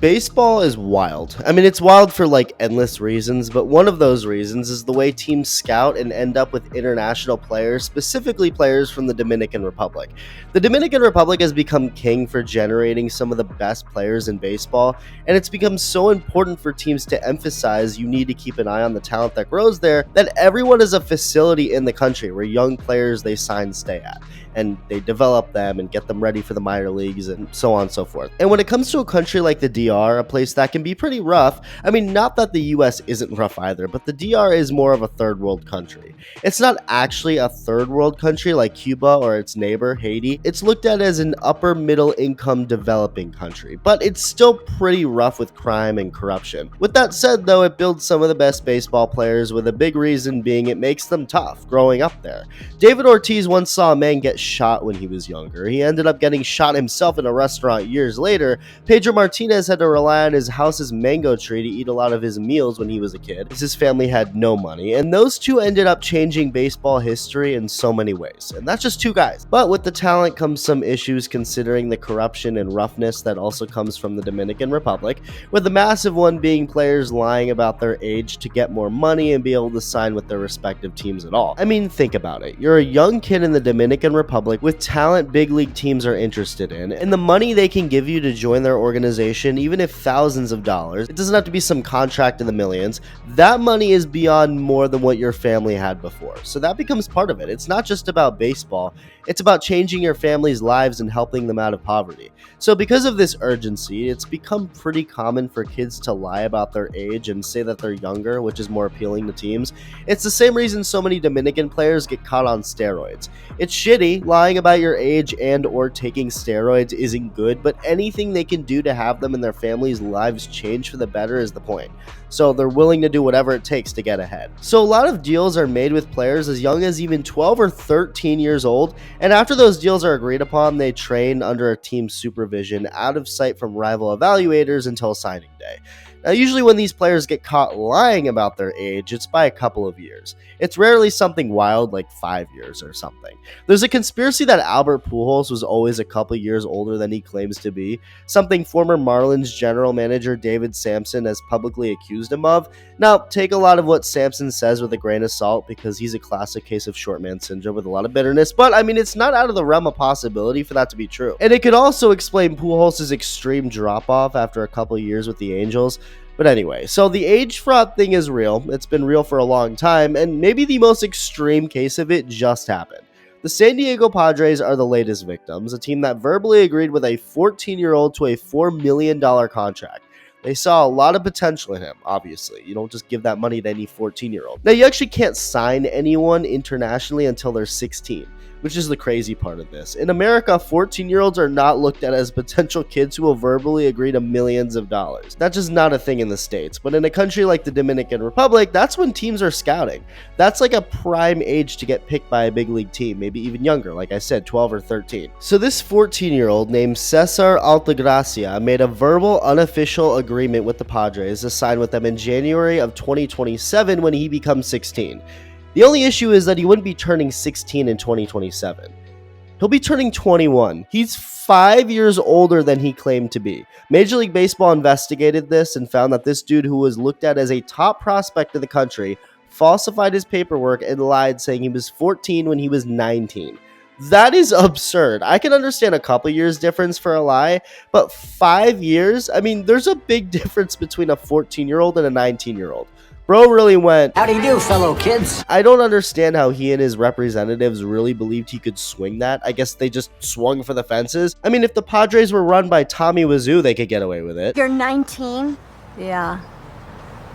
Baseball is wild. I mean, it's wild for like endless reasons, but one of those reasons is the way teams scout and end up with international players, specifically players from the Dominican Republic. The Dominican Republic has become king for generating some of the best players in baseball, and it's become so important for teams to emphasize you need to keep an eye on the talent that grows there, that everyone is a facility in the country where young players they sign stay at, and they develop them and get them ready for the minor leagues and so on and so forth. And when it comes to a country like the DR, a place that can be pretty rough, I mean, not that the US isn't rough either, but the DR is more of a third world country. It's not actually a third world country like Cuba or its neighbor, Haiti. It's looked at as an upper middle income developing country, but it's still pretty rough with crime and corruption. With that said though, it builds some of the best baseball players, with a big reason being it makes them tough growing up there. David Ortiz once saw a man get shot when he was younger. He ended up getting shot himself in a restaurant years later. Pedro Martinez had to rely on his house's mango tree to eat a lot of his meals when he was a kid, as his family had no money, and those two ended up changing baseball history in so many ways. And that's just two guys. But with the talent comes some issues, considering the corruption and roughness that also comes from the Dominican Republic, with the massive one being players lying about their age to get more money and be able to sign with their respective teams at all. I mean, think about it. You're a young kid in the Dominican Republic with talent big league teams are interested in, and the money they can give you to join their organization, even if thousands of dollars, it doesn't have to be some contract in the millions, that money is beyond more than what your family had before. So that becomes part of it. It's not just about baseball, it's about changing your family's lives and helping them out of poverty. So because of this urgency, it's become pretty common for kids to lie about their age and say that they're younger, which is more appealing to teams. It's the same reason so many Dominican players get caught on steroids. It's shitty. Lying about your age and or taking steroids isn't good, but anything they can do to have them and their families' lives change for the better is the point. So they're willing to do whatever it takes to get ahead. So a lot of deals are made with players as young as even 12 or 13 years old, and after those deals are agreed upon, they train under a team's supervision, out of sight from rival evaluators until signing day. Now, usually when these players get caught lying about their age, it's by a couple of years. It's rarely something wild like 5 years or something. There's a conspiracy that Albert Pujols was always a couple years older than he claims to be, something former Marlins general manager David Samson has publicly accused him of. Now, take a lot of what Samson says with a grain of salt, because he's a classic case of short man syndrome with a lot of bitterness, but I mean, it's not out of the realm of possibility for that to be true. And it could also explain Pujols' extreme drop-off after a couple years with the Angels. But anyway, so the age fraud thing is real. It's been real for a long time, and maybe the most extreme case of it just happened. The San Diego Padres are the latest victims, a team that verbally agreed with a 14-year-old to a $4 million contract. They saw a lot of potential in him, obviously. You don't just give that money to any 14-year-old. Now, you actually can't sign anyone internationally until they're 16. Which is the crazy part of this. In America, 14-year-olds are not looked at as potential kids who will verbally agree to millions of dollars. That's just not a thing in the States. But in a country like the Dominican Republic, that's when teams are scouting. That's like a prime age to get picked by a big league team, maybe even younger, like I said, 12 or 13. So this 14-year-old named Cesar Altagracia made a verbal, unofficial agreement with the Padres to sign with them in January of 2027 when he becomes 16. The only issue is that he wouldn't be turning 16 in 2027. He'll be turning 21. He's 5 years older than he claimed to be. Major League Baseball investigated this and found that this dude, who was looked at as a top prospect in the country, falsified his paperwork and lied, saying he was 14 when he was 19. That is absurd. I can understand a couple years difference for a lie, but 5 years? I mean, there's a big difference between a 14-year-old and a 19-year-old. Bro really went, "Howdy do, fellow kids." I don't understand how he and his representatives really believed he could swing that. I guess they just swung for the fences. I mean, if the Padres were run by Tommy Wiseau, they could get away with it. You're 19? Yeah.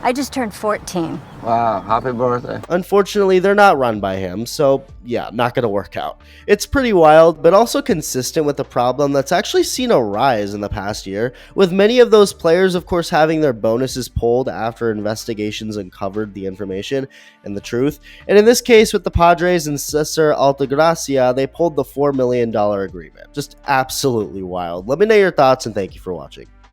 I just turned 14. Wow, happy birthday. Unfortunately, they're not run by him, so yeah, not gonna work out. It's pretty wild, but also consistent with the problem that's actually seen a rise in the past year, with many of those players, of course, having their bonuses pulled after investigations uncovered the information and the truth. And in this case, with the Padres and Cesar Altagracia, they pulled the $4 million agreement. Just absolutely wild. Let me know your thoughts, and thank you for watching.